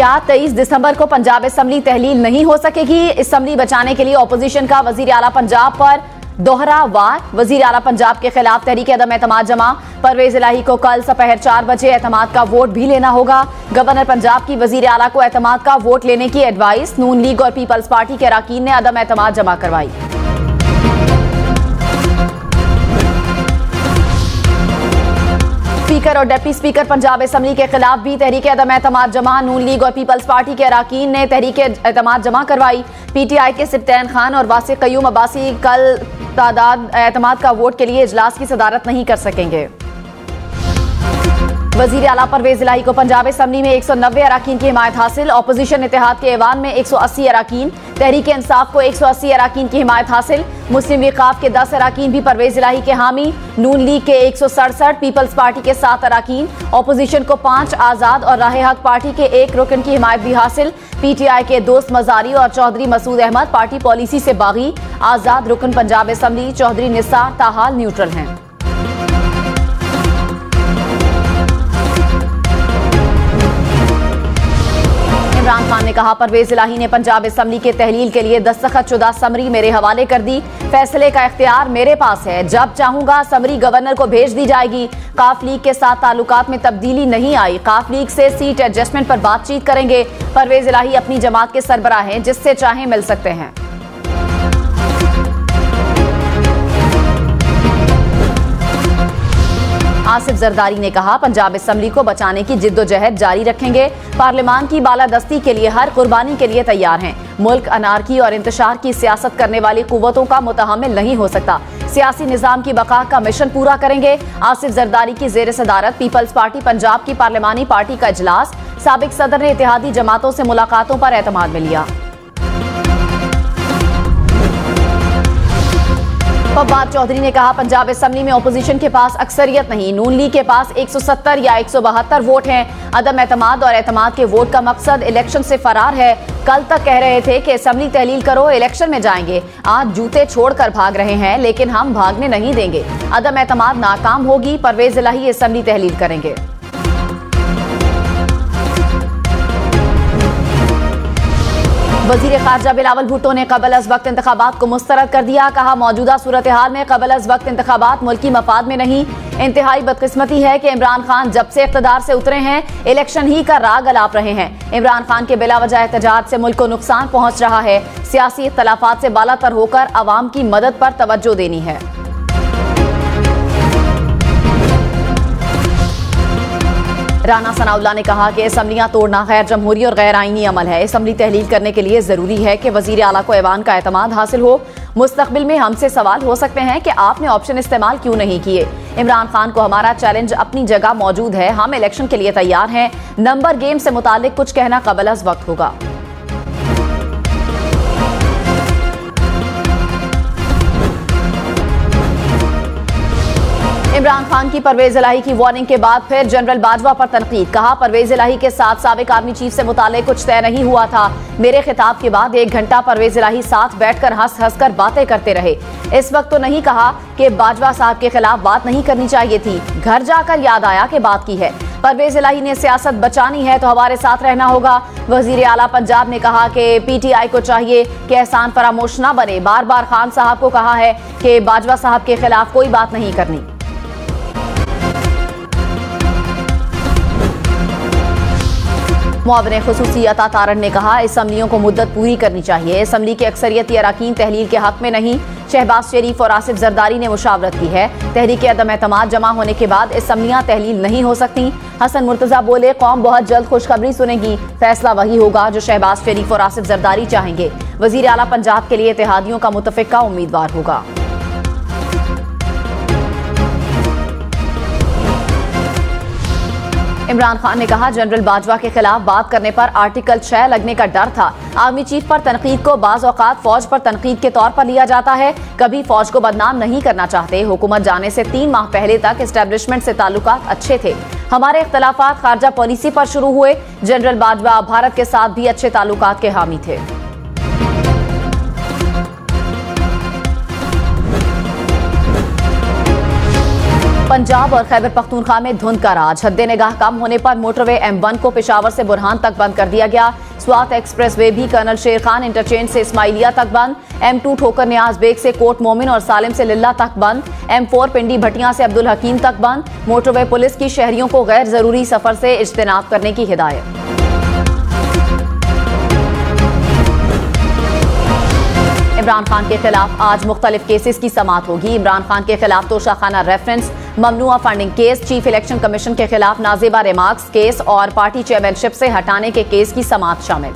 क्या 23 दिसंबर को पंजाब असेंबली तहलील नहीं हो सकेगी? असेंबली बचाने के लिए ऑपोजिशन का वजीर आला पंजाब पर दोहरा वार। वजीर आला पंजाब के खिलाफ तहरीक अदम एतमाद जमा। परवेज इलाही को कल दोपहर 4 बजे एतमाद का वोट भी लेना होगा। गवर्नर पंजाब की वजीर आला को एतमाद का वोट लेने की एडवाइस। नून लीग और पीपल्स पार्टी के अरकान ने अदम एतमाद जमा करवाई। स्पीकर और डिप्टी स्पीकर पंजाब असेंबली के खिलाफ भी तहरीक अदम एतमाद जमा। नून लीग और पीपल्स पार्टी के अरकान ने तहरीक एतमाद जमा करवाई। पीटीआई के सिप्तैन खान और वासिक क़य्यूम अब्बासी कल तादाद एतमाद का वोट के लिए इजलास की सदारत नहीं कर सकेंगे। वजीर आला परवेज इलाही को पंजाब असेंबली में 190 अरकान की हिमायत हासिल। ऑपोजिशन इत्तेहाद के ऐवान में 180 अरकान। तहरीक इंसाफ को 180 अरकान की हिमायत हासिल। मुस्लिम विकाफ के 10 अरकान भी परवेज इलाही के हामी। नून लीग के 167, पीपल्स पार्टी के 7 अरकान। ऑपोजिशन को 5, आजाद और राह हक पार्टी के 1 रुकन की हिमायत भी हासिल। पीटीआई के दोस्त मजारी और चौधरी मसूद अहमद पार्टी पॉलिसी से बागी। आजाद रुकन पंजाब असेंबली चौधरी निसार ताहाल न्यूट्रल हैं। इमरान खान ने कहा, परवेज इलाही ने पंजाब असेंबली के तहलील के लिए दस्तखतशुदा समरी मेरे हवाले कर दी। फैसले का इख्तियार मेरे पास है। जब चाहूंगा समरी गवर्नर को भेज दी जाएगी। काफ लीग के साथ ताल्लुकात में तब्दीली नहीं आई। काफ लीग से सीट एडजस्टमेंट पर बातचीत करेंगे। परवेज इलाही अपनी जमात के सरबराह हैं, जिससे चाहे मिल सकते हैं। आसिफ जरदारी ने कहा, पंजाब असेंबली को बचाने की जिद्दोजहद जारी रखेंगे। पार्लियामान की बालादस्ती के लिए हर कुर्बानी के लिए तैयार हैं। मुल्क अनारकी और इंतशार की सियासत करने वाली कुव्वतों का मुतहम्मिल नहीं हो सकता। सियासी निजाम की बका का मिशन पूरा करेंगे। आसिफ जरदारी की जेर सदारत पीपल्स पार्टी पंजाब की पार्लियामानी पार्टी का इजलास। साबिक सदर ने इत्तेहादी जमातों से मुलाकातों पर एतमाद में लिया। फवाद चौधरी ने कहा, पंजाब असेंबली में ऑपोजिशन के पास अक्सरियत नहीं। नून लीग के पास 170 या 172 वोट हैं। अदम एतमाद और एतमाद के वोट का मकसद इलेक्शन से फरार है। कल तक कह रहे थे कि असेंबली तहलील करो, इलेक्शन में जाएंगे। आज जूते छोड़कर भाग रहे हैं, लेकिन हम भागने नहीं देंगे। अदम एतमाद नाकाम होगी। परवेज इलाही असेंबली तहलील करेंगे। वजीर खारजा बिलावल भुट्टो ने कबल अज वक्त इंतखाबात को मुस्तरद कर दिया। कहा, मौजूदा सूरत हाल में कबल अज वक्त इंतखाबात मुल्की मफाद में नहीं। इंतहाई बदकिस्मती है कि इमरान खान जब से इख्तदार से उतरे हैं, इलेक्शन ही का राग अलाप रहे हैं। इमरान खान के बिला वजह एहतजाज से मुल्क को नुकसान पहुंच रहा है। सियासी इख्तलाफात से बालातर होकर अवाम की मदद पर तवज्जो देनी है। राना सनाउल्लाह ने कहा कि असेंबलियां तोड़ना गैर जमहूरी और गैर आईनी अमल है। असेंबली तहलील करने के लिए जरूरी है कि वजीर आला को ऐवान का एतमाद हासिल हो। मुस्तकबिल में हमसे सवाल हो सकते हैं कि आपने ऑप्शन इस्तेमाल क्यों नहीं किए। इमरान खान को हमारा चैलेंज अपनी जगह मौजूद है। हम इलेक्शन के लिए तैयार हैं। नंबर गेम से मुतालिक कुछ कहना कबल अज वक्त होगा। इमरान खान की परवेज इलाही की वार्निंग के बाद फिर जनरल बाजवा पर तनकीद। कहा, परवेज इलाही के साथ साबिक आर्मी चीफ से मुताल्लिक कुछ तय नहीं हुआ था। मेरे खिताब के बाद 1 घंटा परवेज इलाही साथ बैठकर हंस हंस कर बातें करते रहे। इस वक्त तो नहीं कहा कि बाजवा साहब के खिलाफ बात नहीं करनी चाहिए थी। घर जाकर याद आया कि बात की है। परवेज इलाही ने सियासत बचानी है तो हमारे साथ रहना होगा। वजीर आला पंजाब ने कहा कि पीटीआई को चाहिए कि एहसान फरामोश न बने। बार बार खान साहब को कहा है कि बाजवा साहब के खिलाफ कोई बात नहीं करनी। मुआविन खुसूसी अता तारण ने कहा, असेंबलियों को मुद्दत पूरी करनी चाहिए। असेंबली के अक्सरियती अरकान तहलील के हक में नहीं। शहबाज शरीफ और आसिफ जरदारी ने मुशावरत की है। तहरीक अदम एतमाद जमा होने के बाद असेंबलियां तहलील नहीं हो सकती। हसन मुर्तजा बोले, कौम बहुत जल्द खुशखबरी सुनेगी। फैसला वही होगा जो शहबाज शरीफ और आसिफ जरदारी चाहेंगे। वजीर आला पंजाब के लिए इत्तेहादियों का मुतफिका उम्मीदवार होगा। इमरान खान ने कहा, जनरल बाजवा के खिलाफ बात करने पर आर्टिकल 6 लगने का डर था। आर्मी चीफ पर तनकीद को बाज़ औक़ात फौज पर तनकीद के तौर पर लिया जाता है। कभी फौज को बदनाम नहीं करना चाहते। हुकूमत जाने से 3 माह पहले तक एस्टेब्लिशमेंट से ताल्लुकात अच्छे थे। हमारे इख्तलाफात खारजा पॉलिसी पर शुरू हुए। जनरल बाजवा भारत के साथ भी अच्छे ताल्लुकात के हामी थे। पंजाब और खैबर पख्तूनख्वा में धुंध का राज। हद्दे निगाह कम होने पर मोटरवे M1 को पेशावर से बुरहान तक बंद कर दिया गया। स्वात एक्सप्रेस वे भी कर्नल शेर खान इंटरचेंज से इस्माइलिया तक बंद। M2 ठोकर नियाज बेग से कोट मोमिन और सालिम से लिल्ला तक बंद। M4 पिंडी भटिया से अब्दुल हकीम तक बंद। मोटरवे पुलिस की शहरियों को गैर जरूरी सफर से इज्तनाब करने की हिदायत। इमरान खान के खिलाफ आज मुख्तलिफ केसेस की समाअत होगी। इमरान खान के खिलाफ तोशाखाना रेफरेंस, ममनुआ funding case, chief election commission के खिलाफ नाजेबा रिमार्क्स केस और पार्टी चेयरमैनशिप से हटाने के केस की समाअत शामिल।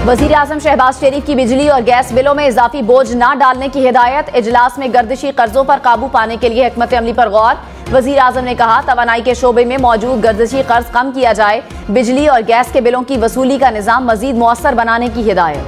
वजीर आजम शहबाज शरीफ की बिजली और गैस बिलों में इजाफी बोझ न डालने की हिदायत। इजलास में गर्दिशी कर्जों पर काबू पाने के लिए हिकमत अमली पर गौर। वजीर आजम ने कहा, तवानाई के शोबे में मौजूद गर्दिशी कर्ज कम किया जाए। बिजली और गैस के बिलों की वसूली का निजाम मजीद मुअस्सर बनाने की हिदायत।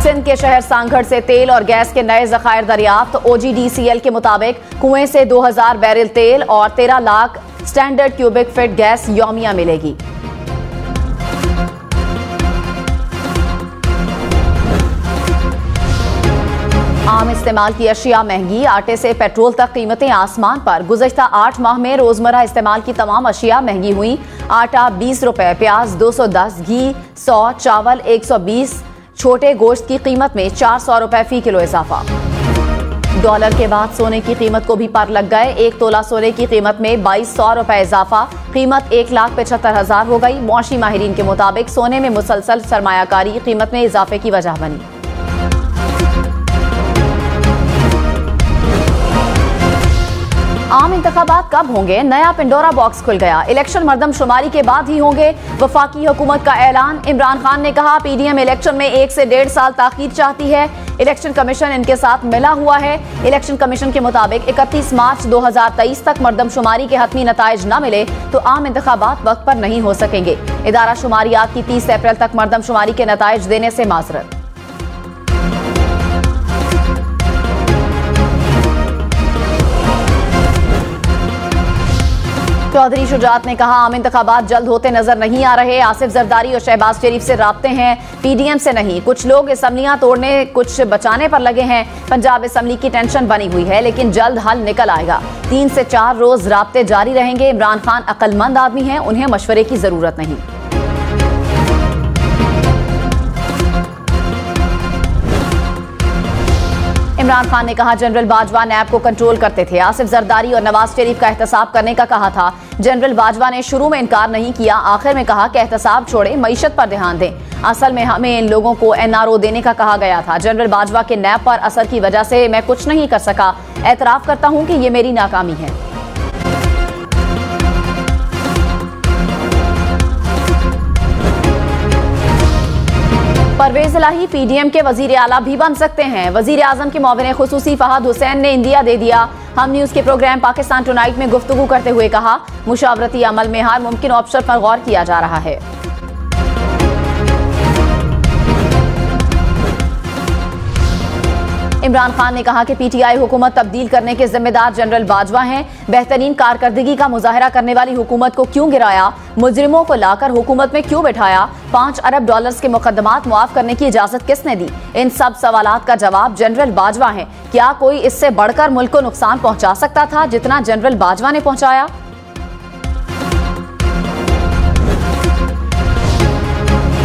सिंध के शहर सांगढ़ से तेल और गैस के नए जखायर दरियाफ्त। OGDCL के मुताबिक कुएं से 2000 बैरल तेल और 13 lakh standard cubic feet gas यौमिया मिलेगी। आम इस्तेमाल की अशिया महंगी। आटे से पेट्रोल तक कीमतें आसमान पर। गुज़श्ता 8 माह में रोजमर्रा इस्तेमाल की तमाम अशिया महंगी हुई। आटा 20 रुपए, प्याज 210, घी 100, चावल 120, छोटे गोश्त की कीमत में 400 रुपए फी किलो इजाफा। डॉलर के बाद सोने की कीमत को भी पर लग गए। 1 तोला सोने की कीमत में 2200 रुपए इजाफा। कीमत 1,75,000 हो गई। मौशी माहिरीन के मुताबिक सोने में मुसलसल सरमायाकारी कीमत में इजाफे की वजह बनी। आम इंतखाबात कब होंगे? नया पिंडोरा बॉक्स खुल गया। इलेक्शन मर्दमशुमारी के बाद ही होंगे। वफाकी हुकूमत का ऐलान। इमरान खान ने कहा, PDM इलेक्शन में 1 से 1.5 साल ताखीर चाहती है। इलेक्शन कमीशन इनके साथ मिला हुआ है। इलेक्शन कमीशन के मुताबिक 31 मार्च 2023 तक मर्दमशुमारी के हतमी नताइज न मिले तो आम इंतखाबात वक्त पर नहीं हो सकेंगे। इदारा शुमारियात की 30 अप्रैल तक मर्दमशुमारी के नताइज देने से माजरत। चौधरी शुजात ने कहा, आम इंतखाबात जल्द होते नजर नहीं आ रहे। आसिफ जरदारी और शहबाज शरीफ से राब्ते हैं, PDM से नहीं। कुछ लोग असम्बलियां तोड़ने, कुछ बचाने पर लगे हैं। पंजाब असम्बली की टेंशन बनी हुई है, लेकिन जल्द हल निकल आएगा। 3 से 4 रोज राब्ते जारी रहेंगे। इमरान खान अक्लमंद आदमी हैं, उन्हें मशवरे की जरूरत नहीं। इमरान खान ने कहा, जनरल बाजवा नैब को कंट्रोल करते थे। आसिफ जरदारी और नवाज शरीफ का एहतसाब करने का कहा था। जनरल बाजवा ने शुरू में इनकार नहीं किया, आखिर में कहा कि एहतसाब छोड़े, मईशत पर ध्यान दें। असल में हमें इन लोगों को NRO देने का कहा गया था। जनरल बाजवा के नैब पर असर की वजह से मैं कुछ नहीं कर सका। एतराफ करता हूं कि ये मेरी नाकामी है। परवेज इलाही PDM के वजीर आला भी बन सकते हैं। वजीर आजम के मुआविन खुसूसी फहद हुसैन ने इंदिया दे दिया। हम न्यूज के प्रोग्राम पाकिस्तान टुनाइट में गुफ्तगू करते हुए कहा, मुशावरती अमल में हर मुमकिन ऑप्शन पर गौर किया जा रहा है। इमरान खान ने कहा कि PTI हुकूमत तब्दील करने के जिम्मेदार जनरल बाजवा हैं। बेहतरीन कारकर्दगी का मुजाहरा करने वाली हुकूमत को क्यों गिराया? मुजरिमों को लाकर हुकूमत में क्यों बैठाया? 5 अरब डॉलर्स के मुकदमात मुआफ करने की इजाजत किसने दी? इन सब सवालात का जवाब जनरल बाजवा है। क्या कोई इससे बढ़कर मुल्क को नुकसान पहुंचा सकता था जितना जनरल बाजवा ने पहुंचाया?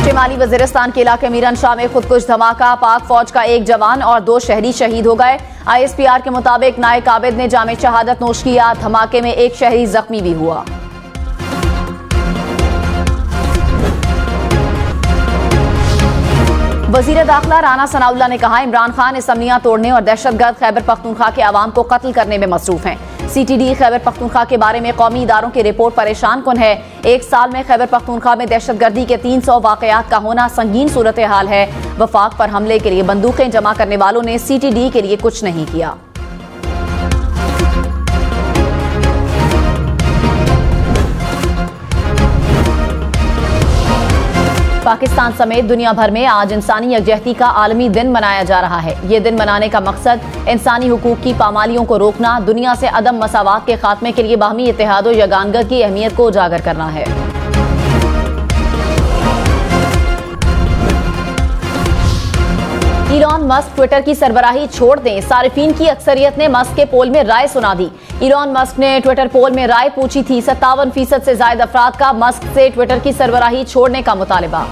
शिमाली वजीरिस्तान के इलाके मीरन शाह में खुदकुश धमाका। पाक फौज का 1 जवान और 2 शहरी शहीद हो गए। ISPR के मुताबिक नायक आबिद ने जामे शहादत नोश किया। धमाके में 1 शहरी जख्मी भी हुआ। वजीर दाखिला राना सनाउल्लाह ने कहा, इमरान खान असम्बलियां तोड़ने और दहशतगर्द खैबर पख्तूनख्वा के अवाम को कत्ल करने में मसरूफ हैं। CTD खैबर पख्तूनख्वा के बारे में कौमी इदारों की रिपोर्ट परेशान कुन है। 1 साल में खैबर पख्तूनख्वा में दहशतगर्दी के 300 वाकयात का होना संगीन सूरत हाल है। वफाक पर हमले के लिए बंदूकें जमा करने वालों ने CTD के लिए कुछ नहीं किया। पाकिस्तान समेत दुनिया भर में आज इंसानी यकजहती का आलमी दिन मनाया जा रहा है। ये दिन मनाने का मकसद इंसानी हुकूक की पामालियों को रोकना, दुनिया से अदम मसावात के खात्मे के लिए बाहमी इत्तेहाद और यगानगी की अहमियत को उजागर करना है। इलॉन मस्क ट्विटर की सरबराही छोड़ दें, सारिफीन की अक्सरियत ने मस्क के पोल में राय सुना दी। इलॉन मस्क ने ट्विटर पोल में राय पूछी थी। 57% से ज्यादा अफराद का मस्क से ट्विटर की सरबराही छोड़ने का मुतालिबा।